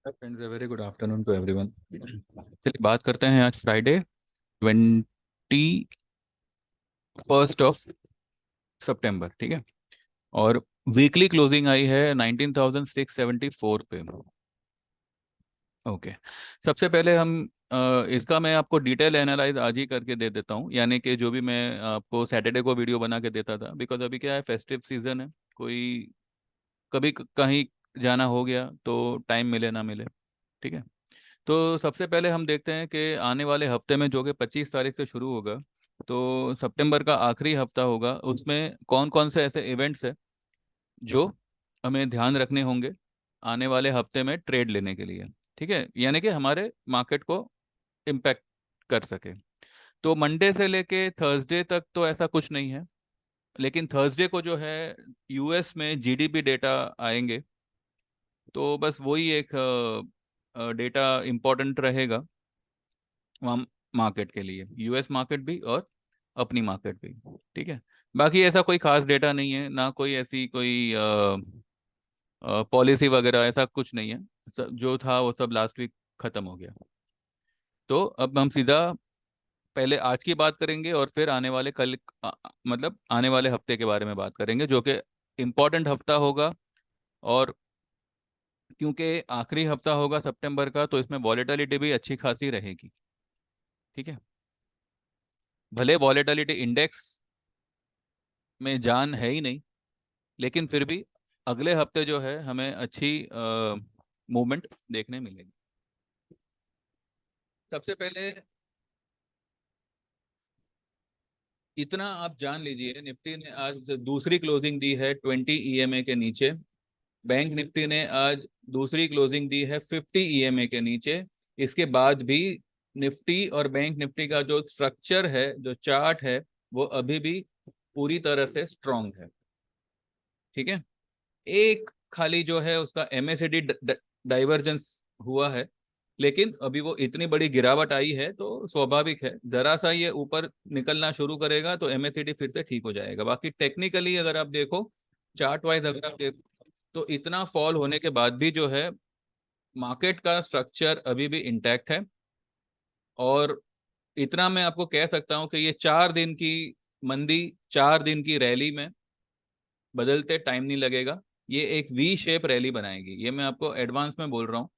Friends, very good afternoon to everyone. चलिए बात करते हैं आज फ्राइडे 21 ऑफ सितंबर। ठीक है। और वीकली क्लोजिंग आई है 19,674 पे। ओके। सबसे पहले हम इसका मैं आपको डिटेल एनालाइज आज ही करके दे देता हूँ, यानी कि जो भी मैं आपको सैटरडे को वीडियो बना के देता था, बिकॉज अभी क्या है, फेस्टिव सीजन है। कोई कभी कहीं जाना हो गया तो टाइम मिले ना मिले। ठीक है। तो सबसे पहले हम देखते हैं कि आने वाले हफ्ते में, जो कि 25 तारीख से शुरू होगा, तो सितंबर का आखिरी हफ्ता होगा, उसमें कौन कौन से ऐसे इवेंट्स हैं जो हमें ध्यान रखने होंगे आने वाले हफ्ते में ट्रेड लेने के लिए। ठीक है, यानी कि हमारे मार्केट को इम्पैक्ट कर सके। तो मंडे से लेके थर्सडे तक तो ऐसा कुछ नहीं है, लेकिन थर्सडे को जो है यूएस में जीडीपी डेटा आएंगे। तो बस वही एक डेटा इम्पोर्टेंट रहेगा वहाँ मार्केट के लिए, यूएस मार्केट भी और अपनी मार्केट भी। ठीक है। बाकी ऐसा कोई खास डेटा नहीं है, ना कोई ऐसी कोई पॉलिसी वगैरह, ऐसा कुछ नहीं है। जो था वो सब लास्ट वीक खत्म हो गया। तो अब हम सीधा पहले आज की बात करेंगे और फिर आने वाले मतलब आने वाले हफ्ते के बारे में बात करेंगे, जो कि इम्पोर्टेंट हफ्ता होगा। और क्योंकि आखिरी हफ्ता होगा सितंबर का, तो इसमें वॉलेटिलिटी भी अच्छी खासी रहेगी। ठीक है। भले वॉलेटिलिटी इंडेक्स में जान है ही नहीं, लेकिन फिर भी अगले हफ्ते जो है हमें अच्छी मूवमेंट देखने मिलेगी। सबसे पहले इतना आप जान लीजिए, निफ्टी ने आज दूसरी क्लोजिंग दी है 20 EMA के नीचे। बैंक निफ्टी ने आज दूसरी क्लोजिंग दी है 50 EMA के नीचे। इसके बाद भी निफ्टी और बैंक निफ्टी का जो स्ट्रक्चर है, जो चार्ट है, वो अभी भी पूरी तरह से स्ट्रांग है। ठीक है। एक खाली जो है उसका एमएससीडी डाइवर्जेंस हुआ है, लेकिन अभी वो इतनी बड़ी गिरावट आई है तो स्वाभाविक है, जरा सा ये ऊपर निकलना शुरू करेगा तो एमएससीडी फिर से ठीक हो जाएगा। बाकी टेक्निकली अगर आप देखो, चार्ट वाइज अगर आप देखो, तो इतना फॉल होने के बाद भी जो है मार्केट का स्ट्रक्चर अभी भी इंटैक्ट है। और इतना मैं आपको कह सकता हूं कि ये 4 दिन की मंदी 4 दिन की रैली में बदलते टाइम नहीं लगेगा। ये एक वी शेप रैली बनाएगी, ये मैं आपको एडवांस में बोल रहा हूँ।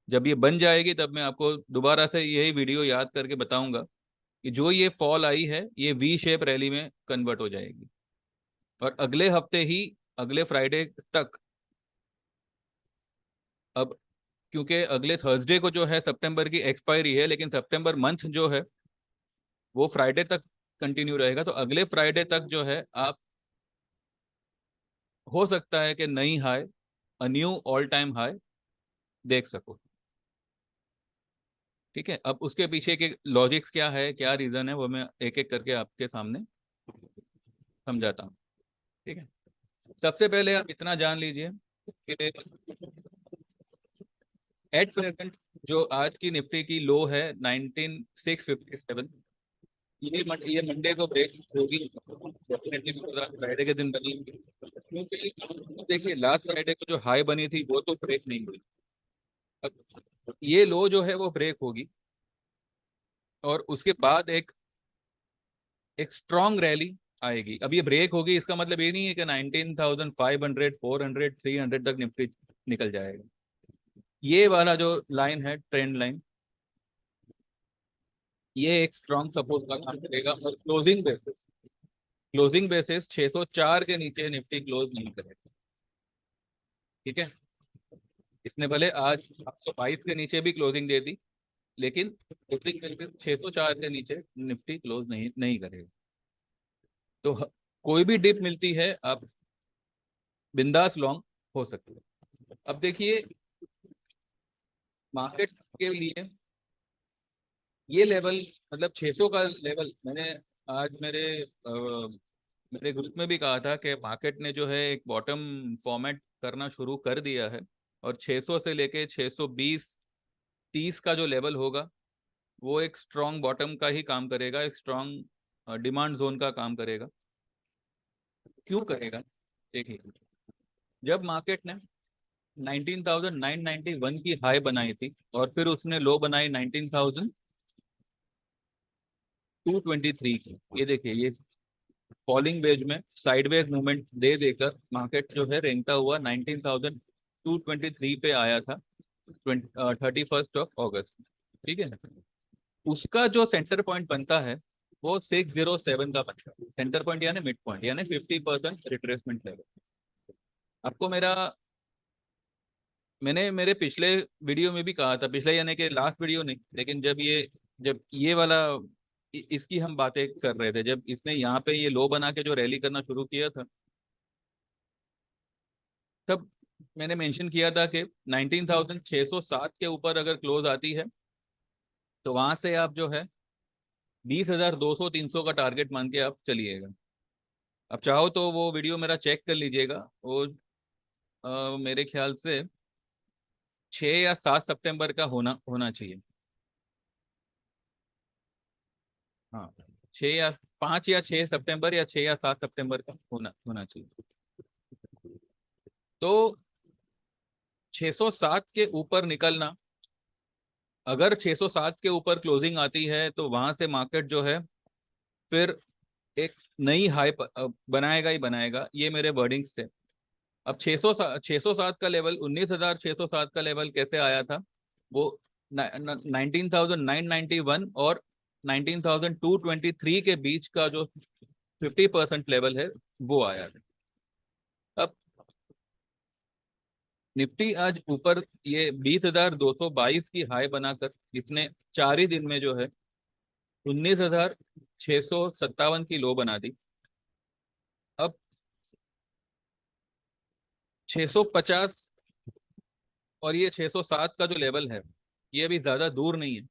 जब ये बन जाएगी तब मैं आपको दोबारा से यही वीडियो याद करके बताऊंगा कि जो ये फॉल आई है ये वी शेप रैली में कन्वर्ट हो जाएगी। और अगले हफ्ते ही, अगले फ्राइडे तक, अब क्योंकि अगले थर्सडे को जो है सितंबर की एक्सपायरी है, लेकिन सितंबर मंथ जो है वो फ्राइडे तक कंटिन्यू रहेगा। तो अगले फ्राइडे तक जो है आप, हो सकता है कि नई high, knew all time high देख सको। ठीक है। अब उसके पीछे के लॉजिक्स क्या है, क्या रीजन है, वो मैं एक एक करके आपके सामने समझाता हूँ। ठीक है। सबसे पहले आप इतना जान लीजिए कि एट प्रेजेंट जो आज की निफ्टी की लो है 19657, ये मंडे को ब्रेक होगी डेफिनेटली, फ्राइडे के दिन बनी। क्योंकि देखिए लास्ट फ्राइडे को जो हाई बनी थी वो तो ब्रेक नहीं हुई। अब ये लो जो है वो ब्रेक होगी, और उसके बाद एक एक स्ट्रॉन्ग रैली आएगी। अब ये ब्रेक होगी, इसका मतलब ये नहीं है कि 19,500, 400, 300 तक निफ्टी निकल जाएगा। ये वाला जो लाइन है, ट्रेंड लाइन, ये एक स्ट्रॉन्ग सपोर्ट का काम करेगा। और क्लोजिंग बेसिस 604 के नीचे निफ्टी क्लोज नहीं करेगा। ठीक है। इसने भले आज 722 के नीचे भी क्लोजिंग दे दी, लेकिन क्लोजिंग बेसिस 604 के नीचे निफ्टी क्लोज नहीं नहीं करेगा। तो कोई भी डिप मिलती है आप बिंदास लॉन्ग हो सकते हो। अब देखिए, मार्केट के लिए ये लेवल, मतलब 600 का लेवल, मैंने आज मेरे ग्रुप में भी कहा था कि मार्केट ने जो है एक बॉटम फॉर्मेट करना शुरू कर दिया है। और 600 से लेके 620 30 का जो लेवल होगा वो एक स्ट्रॉन्ग बॉटम का ही काम करेगा, एक स्ट्रॉन्ग डिमांड जोन का काम करेगा। क्यों करेगा? देखिए, जब मार्केट ने 19,991 की हाई बनाई थी और फिर उसने लो बनाई 19,223 की। ये देखिए, ये फॉलिंग वेज में साइडवेज मूवमेंट दे देकर मार्केट जो है रेंगता हुआ 19,223 पे आया था 31 ठीक है। उसका जो सेंटर पॉइंट बनता है वो 607 का बनता है। सेंटर पॉइंट यानी मिड पॉइंट यानी 50% रिट्रेसमेंट लेवल। आपको मेरा मैंने मेरे पिछले वीडियो में भी कहा था, पिछले यानी कि लास्ट वीडियो नहीं, लेकिन जब ये वाला इसकी हम बातें कर रहे थे, जब इसने यहाँ पे ये लो बना के जो रैली करना शुरू किया था, तब मैंने मेंशन किया था कि 19,607 के ऊपर अगर क्लोज आती है तो वहां से आप जो है 20,200 300 का टारगेट मान के आप चलिएगा। अब चाहो तो वो वीडियो मेरा चेक कर लीजिएगा। वो मेरे ख्याल से 6 या 7 सितंबर का होना होना चाहिए। हाँ, 5 या 6 सितंबर या 6 या 7 सितंबर का होना होना चाहिए। तो 607 के ऊपर निकलना, अगर 607 के ऊपर क्लोजिंग आती है तो वहां से मार्केट जो है फिर एक नई हाई बनाएगा ही बनाएगा, ये मेरे वर्डिंग्स थे। अब 607 का लेवल, 19,607 का लेवल कैसे आया था? वो 19,991 और 19,223 के बीच का जो 50% लेवल है वो आया था। अब निफ्टी आज ऊपर ये 20,222 की हाई बनाकर इसने 4 ही दिन में जो है 19,657 की लो बना दी। अब 650 और ये 607 का जो लेवल है ये अभी ज्यादा दूर नहीं है,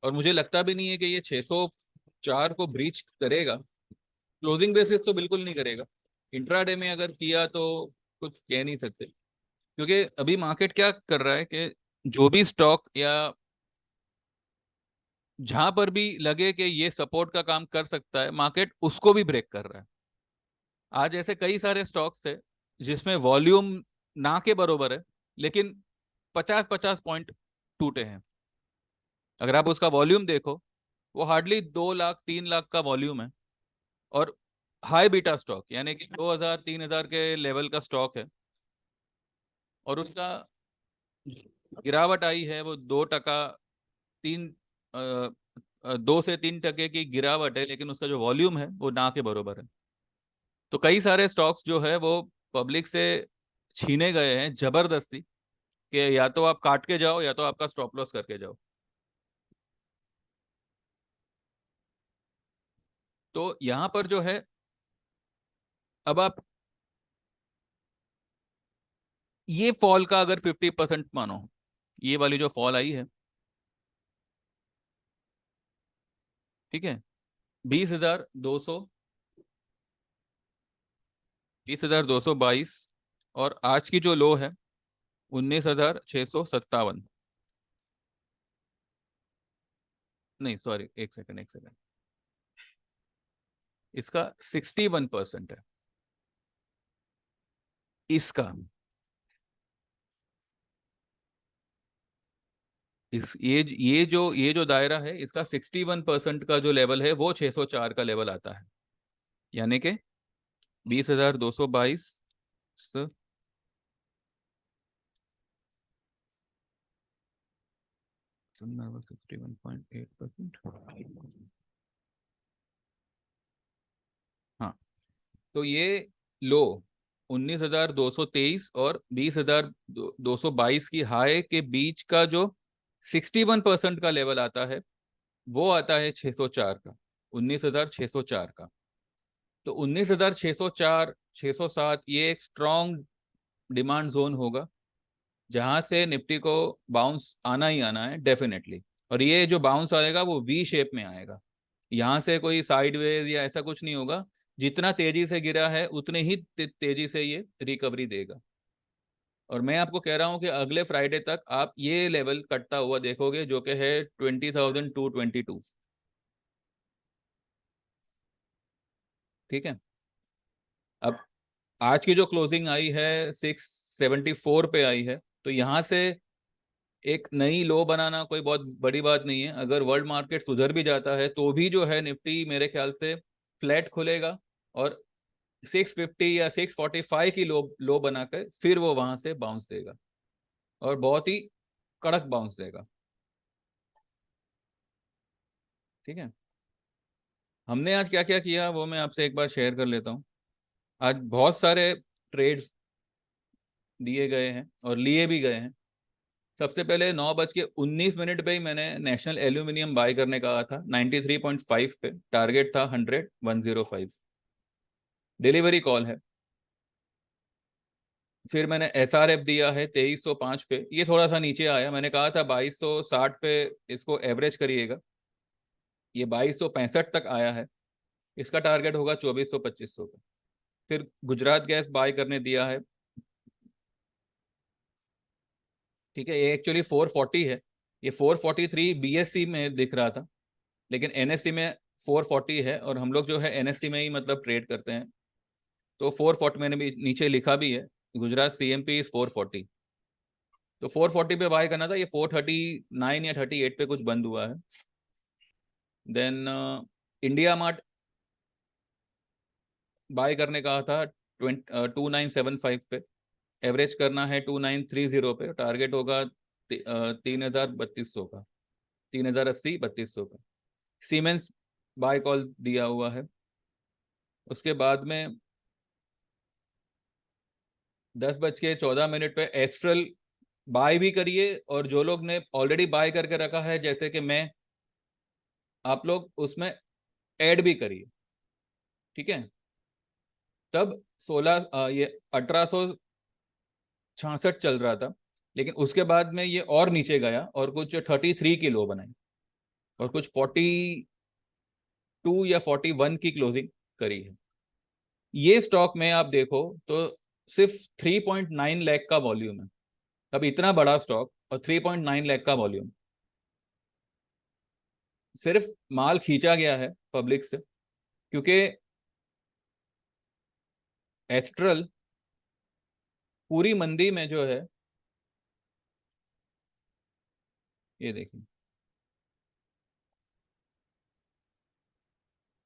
और मुझे लगता भी नहीं है कि ये 604 को ब्रीच करेगा। क्लोजिंग बेसिस तो बिल्कुल नहीं करेगा। इंट्राडे में अगर किया तो कुछ कह नहीं सकते, क्योंकि अभी मार्केट क्या कर रहा है कि जो भी स्टॉक या जहां पर भी लगे कि ये सपोर्ट का काम कर सकता है, मार्केट उसको भी ब्रेक कर रहा है। आज ऐसे कई सारे स्टॉक्स थे जिसमें वॉल्यूम ना के बरोबर है, लेकिन 50-50 पॉइंट टूटे हैं। अगर आप उसका वॉल्यूम देखो, वो हार्डली 2 लाख 3 लाख का वॉल्यूम है, और हाई बीटा स्टॉक यानी कि 2,000 3,000 के लेवल का स्टॉक है, और उसका गिरावट आई है वो 2%। तीन 2 से 3 टके की गिरावट है, लेकिन उसका जो वॉल्यूम है वो ना के बरोबर है। तो कई सारे स्टॉक्स जो है वो पब्लिक से छीने गए हैं जबरदस्ती, कि या तो आप काट के जाओ या तो आपका स्टॉप लॉस करके जाओ। तो यहाँ पर जो है, अब आप ये फॉल का अगर 50% मानो, ये वाली जो फॉल आई है, ठीक है, 20,200 20,222, और आज की जो लो है 19,657। नहीं सॉरी, एक सेकंड एक सेकंड, इसका 61% है। इसका इस ये जो दायरा है, इसका 61% का जो लेवल है वो 604 का लेवल आता है। यानी कि 20,222 61.8%। हाँ, तो ये लो 19,223 और 20,222 की हाई के बीच का जो 61% का लेवल आता है वो आता है 604 का, 19,604 का। तो 19,604 607 ये एक स्ट्रॉन्ग डिमांड जोन होगा, जहां से निफ्टी को बाउंस आना ही आना है डेफिनेटली। और ये जो बाउंस आएगा वो वी शेप में आएगा, यहाँ से कोई साइडवेज या ऐसा कुछ नहीं होगा। जितना तेजी से गिरा है उतने ही तेजी से ये रिकवरी देगा। और मैं आपको कह रहा हूँ कि अगले फ्राइडे तक आप ये लेवल कटता हुआ देखोगे, जो कि है 20,222। ठीक है। अब आज की जो क्लोजिंग आई है 6 674 पे आई है। तो यहाँ से एक नई लो बनाना कोई बहुत बड़ी बात नहीं है। अगर वर्ल्ड मार्केट सुधर भी जाता है तो भी जो है निफ्टी मेरे ख्याल से फ्लैट खुलेगा और 650 या 645 की लो बनाकर फिर वो वहां से बाउंस देगा और बहुत ही कड़क बाउंस देगा। ठीक है, हमने आज क्या क्या किया वो मैं आपसे एक बार शेयर कर लेता हूँ। आज बहुत सारे ट्रेड्स दिए गए हैं और लिए भी गए हैं। सबसे पहले 9:19 पे ही मैंने नेशनल एल्यूमिनियम बाय करने कहा था 93.5 पे, टारगेट था 105, डिलीवरी कॉल है। फिर मैंने एसआरएफ दिया है 2305 पे, ये थोड़ा सा नीचे आया, मैंने कहा था 2260 पे इसको एवरेज करिएगा, ये 2265 तक आया है, इसका टारगेट होगा 2400-2500 का। फिर गुजरात गैस बाय करने दिया है, ठीक है, ये एक्चुअली 440 है, ये 443 बीएससी में दिख रहा था लेकिन एनएससी में 440 है और हम लोग जो है एनएससी में ही मतलब ट्रेड करते हैं। तो 440 मैंने भी नीचे लिखा भी है, गुजरात सीएमपी इज 440। तो 440 पे बाय करना था, ये 439 या 38 पे कुछ बंद हुआ है। देन इंडिया मार्ट बाय करने का था 2975 पे, एवरेज करना है 2930 पे, टारगेट होगा 3200 का, 3080-3200 का। सीमेंस बाय कॉल दिया हुआ है। उसके बाद में 10:14 पे एक्स्ट्रल बाय भी करिए और जो लोग ने ऑलरेडी बाय करके रखा है जैसे कि मैं, आप लोग उसमें ऐड भी करिए। ठीक है, तब 1866 चल रहा था लेकिन उसके बाद में ये और नीचे गया और कुछ 33 की लो बनाई और कुछ 42 या 41 की क्लोजिंग करी है। ये स्टॉक में आप देखो तो सिर्फ 3.9 लाख का वॉल्यूम है। अब इतना बड़ा स्टॉक और 3.9 लाख का वॉल्यूम, सिर्फ माल खींचा गया है पब्लिक से, क्योंकि एस्ट्रल पूरी मंदी में जो है, ये देखिए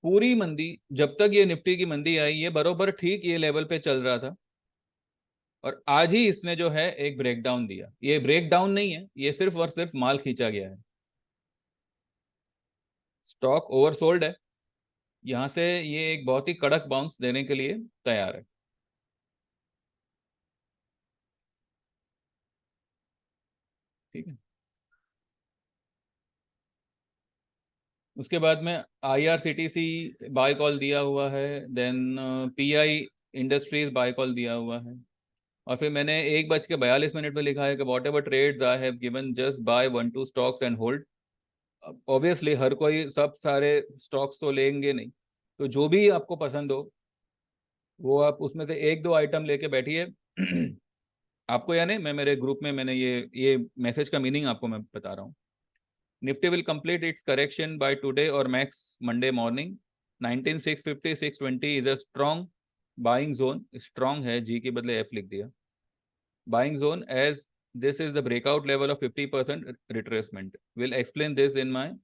पूरी मंदी, जब तक ये निफ्टी की मंदी आई ये बरोबर ठीक ये लेवल पे चल रहा था और आज ही इसने जो है एक ब्रेकडाउन दिया। ये ब्रेकडाउन नहीं है, ये सिर्फ और सिर्फ माल खींचा गया है, स्टॉक ओवरसोल्ड है। यहां से ये एक बहुत ही कड़क बाउंस देने के लिए तैयार है। ठीक है, उसके बाद में आईआरसीटीसी बाय कॉल दिया हुआ है, then PI industries buy call दिया हुआ है। और फिर मैंने 1:42 पे लिखा है कि whatever trades I have given just buy 1-2 stocks and hold. Obviously हर कोई सब सारे स्टॉक्स तो लेंगे नहीं, तो जो भी आपको पसंद हो वो आप उसमें से एक दो आइटम लेके बैठिए। आपको यानी मैं मेरे ग्रुप में मैंने ये मैसेज का मीनिंग आपको मैं बता रहा हूँ। Nifty will complete its correction by today और max Monday morning. 19650 620 is a strong buying zone, strong है, जी के बदले एफ लिख दिया, buying zone as this is the breakout level of 50% retracement. Will explain this in my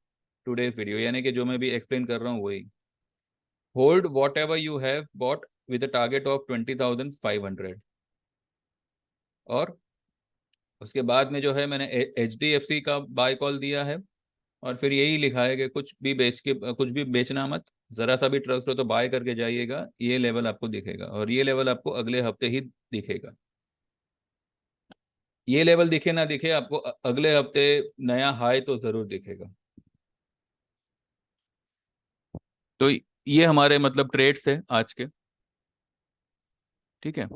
today's video, यानी कि जो मैं भी एक्सप्लेन कर रहा हूँ वही। Hold what ever you have bought with target of 20,500। और उसके बाद में जो है मैंने एच डी एफ सी का बाय कॉल दिया है और फिर यही लिखा है कि कुछ भी बेचना मत, जरा सा भी ट्रस्ट हो तो बाय करके जाइएगा, ये लेवल आपको दिखेगा और ये लेवल आपको अगले हफ्ते ही दिखेगा। ये लेवल दिखे ना दिखे आपको अगले हफ्ते नया हाई तो जरूर दिखेगा। तो ये हमारे मतलब ट्रेड्स है आज के। ठीक है,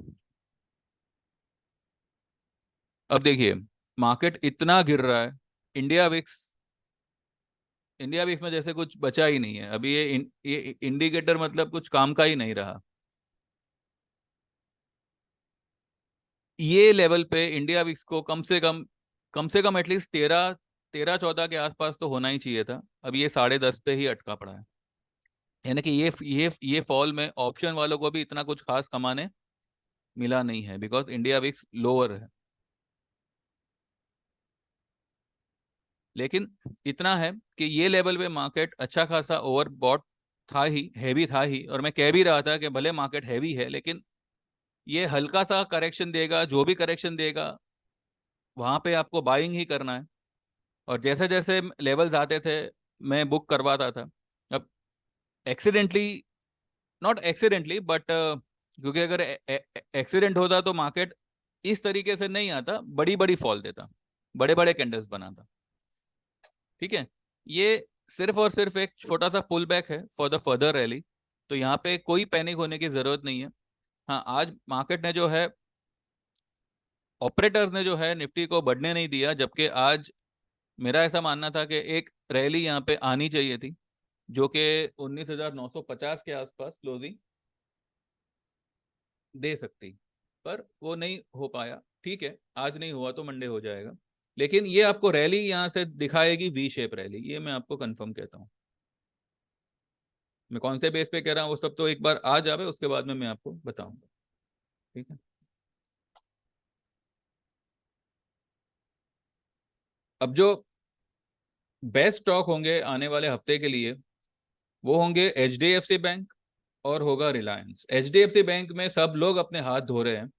अब देखिए मार्केट इतना गिर रहा है, इंडिया विक्स, इंडिया विक्स में जैसे कुछ बचा ही नहीं है अभी, ये इंडिकेटर मतलब कुछ काम का ही नहीं रहा। ये लेवल पे इंडिया विक्स को कम से कम एटलीस्ट 13-14 के आसपास तो होना ही चाहिए था। अब ये 10.5 पे ही अटका पड़ा है, यानी कि ये फॉल में ऑप्शन वालों को भी इतना कुछ खास कमाने मिला नहीं है, बिकॉज इंडिया विक्स लोअर है। लेकिन इतना है कि ये लेवल पे मार्केट अच्छा खासा ओवरबॉट था ही, हैवी था ही, और मैं कह भी रहा था कि भले मार्केट हैवी है लेकिन ये हल्का सा करेक्शन देगा, जो भी करेक्शन देगा वहां पे आपको बाइंग ही करना है। और जैसे जैसे लेवल्स आते थे मैं बुक करवाता था। अब एक्सीडेंटली, नॉट एक्सीडेंटली बट, क्योंकि अगर एक्सीडेंट होता तो मार्केट इस तरीके से नहीं आता, बड़ी बड़ी फॉल देता, बड़े बड़े कैंडल्स बनाता। ठीक है, ये सिर्फ और सिर्फ एक छोटा सा पुल बैक है फॉर द फर्दर रैली। तो यहाँ पे कोई पैनिक होने की जरूरत नहीं है। हाँ, आज मार्केट ने जो है, ऑपरेटर्स ने जो है निफ्टी को बढ़ने नहीं दिया, जबकि आज मेरा ऐसा मानना था कि एक रैली यहाँ पे आनी चाहिए थी, जो कि 19,950 के आसपास क्लोजिंग दे सकती, पर वो नहीं हो पाया। ठीक है, आज नहीं हुआ तो मंडे हो जाएगा। लेकिन ये आपको रैली यहाँ से दिखाएगी, वी शेप रैली, ये मैं आपको कंफर्म कहता हूँ। मैं कौन से बेस पे कह रहा हूँ वो सब तो एक बार आ जावे, उसके बाद में मैं आपको बताऊंगा। ठीक है, अब जो बेस्ट स्टॉक होंगे आने वाले हफ्ते के लिए, वो होंगे H D F C bank और होगा Reliance. H D F C bank में सब लोग अपने हाथ धो रहे हैं,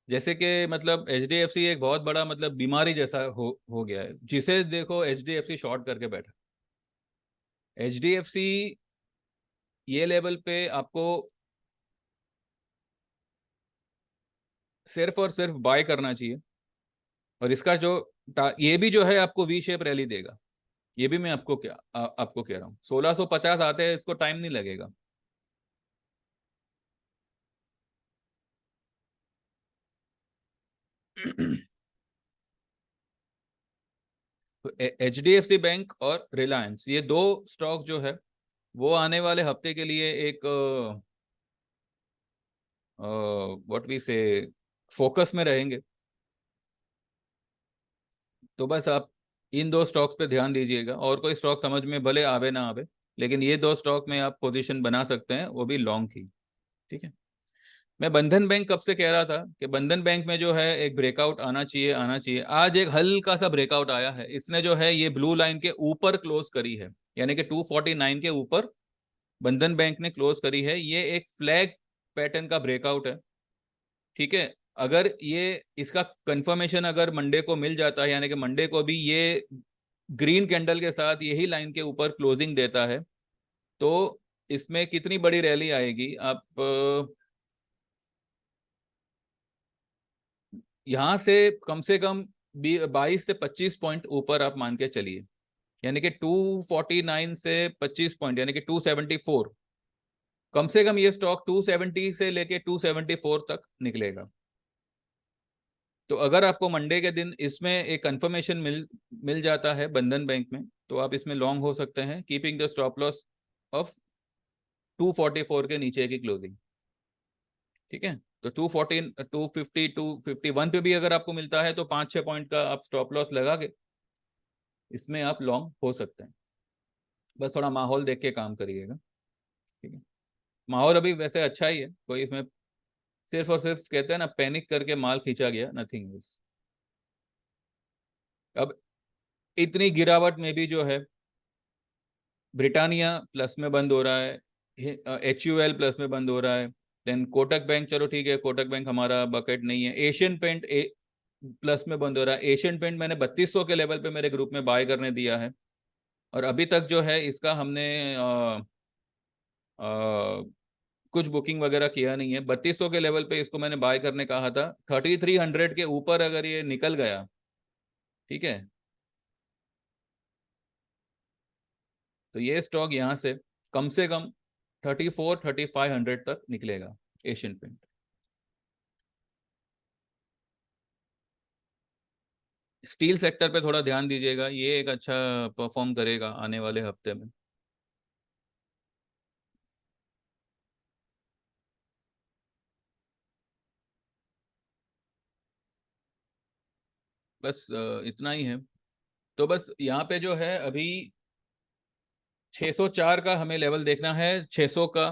जैसे कि मतलब एच डी एफ सी एक बहुत बड़ा मतलब बीमारी जैसा हो गया है, जिसे देखो H D F C short करके बैठा। एच डी एफ सी ये लेवल पे आपको सिर्फ और सिर्फ बाय करना चाहिए। और इसका जो ये भी जो है आपको वी शेप रैली देगा। ये भी मैं आपको आपको कह रहा हूँ, 1650 आते हैं, इसको टाइम नहीं लगेगा। तो H D F C bank और रिलायंस, ये दो स्टॉक जो है वो आने वाले हफ्ते के लिए एक व्हाट वी से फोकस में रहेंगे। तो बस आप इन दो स्टॉक्स पे ध्यान दीजिएगा, और कोई स्टॉक समझ में भले आवे ना आवे, लेकिन ये दो स्टॉक में आप पोजीशन बना सकते हैं, वो भी लॉन्ग की। ठीक है, मैं बंधन बैंक कब से कह रहा था कि बंधन बैंक में जो है एक ब्रेकआउट आना चाहिए, आना चाहिए। आज एक हल्का सा ब्रेकआउट आया है, इसने जो है ये ब्लू लाइन के ऊपर क्लोज करी है, यानी कि 249 के ऊपर बंधन बैंक ने क्लोज करी है। ये एक फ्लैग पैटर्न का ब्रेकआउट है। ठीक है, अगर ये इसका कंफर्मेशन अगर मंडे को मिल जाता है, यानी कि मंडे को भी ये ग्रीन कैंडल के साथ यही लाइन के ऊपर क्लोजिंग देता है, तो इसमें कितनी बड़ी रैली आएगी आप यहाँ से कम 22 से 25 पॉइंट ऊपर आप मान के चलिए, यानी कि 249 से 25 पॉइंट, यानी कि 274। कम से कम ये स्टॉक 270 से लेके 274 तक निकलेगा। तो अगर आपको मंडे के दिन इसमें एक कंफर्मेशन मिल जाता है बंधन बैंक में, तो आप इसमें लॉन्ग हो सकते हैं, keeping the stop loss of 244 के नीचे की क्लोजिंग। ठीक है, तो 214, 250, 251 पे भी अगर आपको मिलता है तो 5-6 पॉइंट का आप स्टॉप लॉस लगा के इसमें आप लॉन्ग हो सकते हैं। बस थोड़ा माहौल देख के काम करिएगा। ठीक है, माहौल अभी वैसे अच्छा ही है, कोई इसमें सिर्फ और सिर्फ कहते हैं ना पैनिक करके माल खींचा गया, नथिंग एल्स। अब इतनी गिरावट में भी जो है ब्रिटानिया प्लस में बंद हो रहा है, एच यू एल प्लस में बंद हो रहा है, देन कोटक बैंक, चलो ठीक है कोटक बैंक हमारा बकेट नहीं है, एशियन पेंट प्लस में बंद हो रहा है। एशियन पेंट मैंने 3200 के लेवल पे मेरे ग्रुप में बाय करने दिया है, और अभी तक जो है इसका हमने कुछ बुकिंग वगैरह किया नहीं है। 3200 के लेवल पे इसको मैंने बाय करने कहा था, 3300 के ऊपर अगर ये निकल गया, ठीक है, तो ये स्टॉक यहाँ से कम 34-3500 तक निकलेगा, एशियन पेंट। स्टील सेक्टर पे थोड़ा ध्यान दीजिएगा, ये एक अच्छा परफॉर्म करेगा आने वाले हफ्ते में। बस इतना ही है। तो बस यहाँ पे जो है अभी 604 का हमें लेवल देखना है, 600 का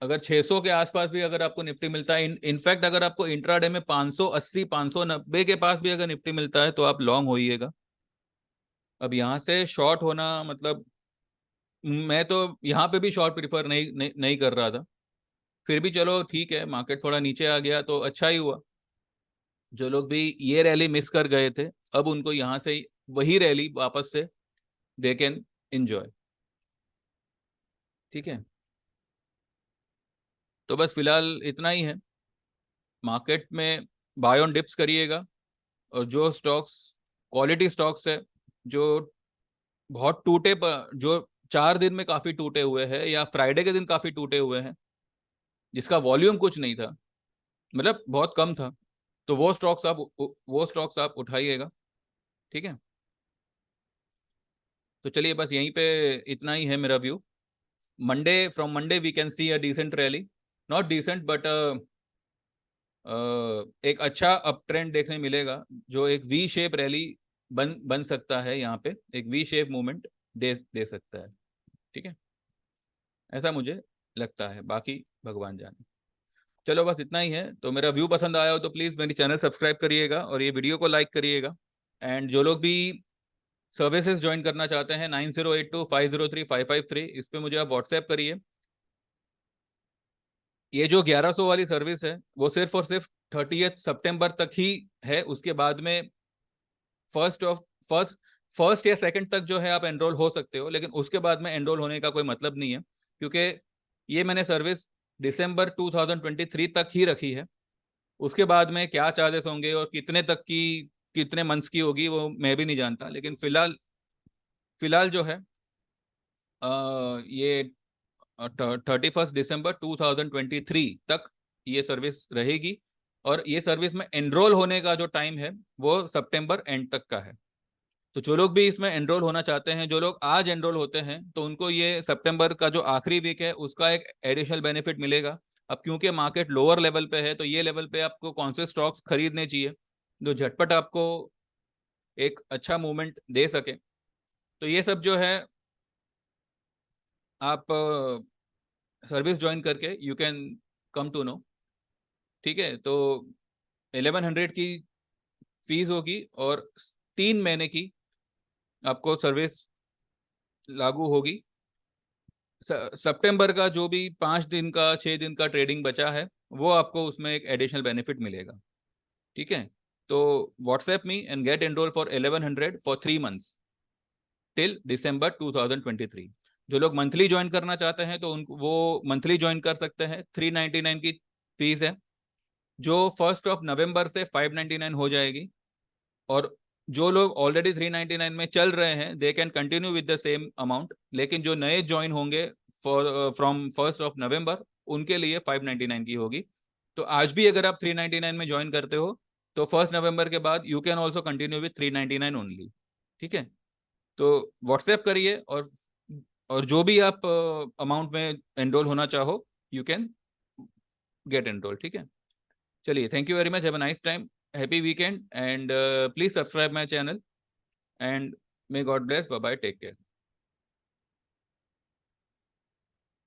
अगर 600 के आसपास भी अगर आपको निफ्टी मिलता है, इनफैक्ट अगर आपको इंट्राडे में 580 590 के पास भी अगर निफ्टी मिलता है तो आप लॉन्ग होइएगा। अब यहाँ से शॉर्ट होना मतलब, मैं तो यहाँ पे भी शॉर्ट प्रिफर नहीं कर रहा था। फिर भी चलो ठीक है, मार्केट थोड़ा नीचे आ गया तो अच्छा ही हुआ। जो लोग भी ये रैली मिस कर गए थे, अब उनको यहाँ से वही रैली वापस से दे कैन एंजॉय। ठीक है, तो बस फिलहाल इतना ही है। मार्केट में बाय ऑन डिप्स करिएगा, और जो स्टॉक्स क्वालिटी स्टॉक्स है, जो बहुत टूटे पर, जो 4 दिन में काफी टूटे हुए हैं या फ्राइडे के दिन काफी टूटे हुए हैं, जिसका वॉल्यूम कुछ नहीं था, मतलब बहुत कम था, तो वो स्टॉक्स आप उठाइएगा। ठीक है, तो चलिए बस यहीं पे इतना ही है मेरा view. From Monday we can see a decent rally, not decent but एक अच्छा अप ट्रेंड देखने मिलेगा, जो एक वी शेप रैली बन बन सकता है, यहाँ पे एक वी शेप मूवमेंट दे दे सकता है। ठीक है, ऐसा मुझे लगता है, बाकी भगवान जाने। चलो बस इतना ही है। तो मेरा व्यू पसंद आया हो तो प्लीज़ मेरी चैनल सब्सक्राइब करिएगा और ये वीडियो को लाइक करिएगा। एंड जो लोग भी सर्विसेज ज्वाइन करना चाहते हैं, 9082503553, इस पे मुझे आप व्हाट्सएप करिए। ये जो 1100 वाली सर्विस है वो सिर्फ और सिर्फ 30 सितंबर तक ही है। उसके बाद में फर्स्ट ऑफ फर्स्ट फर्स्ट या सेकंड तक जो है आप एनरोल हो सकते हो, लेकिन उसके बाद में एनरोल होने का कोई मतलब नहीं है, क्योंकि ये मैंने सर्विस दिसंबर 2023 तक ही रखी है। उसके बाद में क्या चार्जेस होंगे और कितने तक की, कितने मंथ्स की होगी, वो मैं भी नहीं जानता। लेकिन फिलहाल फिलहाल जो है ये 31 दिसंबर 2023 तक ये सर्विस रहेगी। और ये सर्विस में एनरोल होने का जो टाइम है वो सितंबर एंड तक का है। तो जो लोग भी इसमें एनरोल होना चाहते हैं, जो लोग आज एनरोल होते हैं, तो उनको ये सितंबर का जो आखिरी वीक है उसका एक एडिशनल बेनिफिट मिलेगा। अब क्योंकि मार्केट लोअर लेवल पे है, तो ये लेवल पे आपको कौन से स्टॉक्स खरीदने चाहिए जो झटपट आपको एक अच्छा मूवमेंट दे सके, तो ये सब जो है आप सर्विस ज्वाइन करके you can come to know. ठीक है, तो 1100 की फीस होगी और 3 महीने की आपको सर्विस लागू होगी। सितंबर का जो भी 5 दिन का 6 दिन का ट्रेडिंग बचा है, वो आपको उसमें एक एडिशनल बेनिफिट मिलेगा। ठीक है, तो WhatsApp me and get enrol for 1100 for 3 months till December 2023। जो लोग मंथली ज्वाइन करना चाहते हैं तो उनको वो मंथली ज्वाइन कर सकते हैं। 399 की फीस है, जो 1 नवंबर से 599 हो जाएगी। और जो लोग ऑलरेडी 399 में चल रहे हैं, they can continue with the same amount, लेकिन जो नए ज्वाइन होंगे फॉर फ्रॉम 1 नवंबर, उनके लिए 599 की होगी। तो आज भी अगर आप 399 में ज्वाइन करते हो, तो 1 नवंबर के बाद you can also continue with 399 only. ठीक है, तो व्हाट्सएप करिए, और जो भी आप अमाउंट में एनरोल होना चाहो, यू कैन गेट एनरोल। ठीक है, चलिए, thank you very much, have a nice time, happy weekend, and please subscribe my channel, and may God bless, bye bye, take care.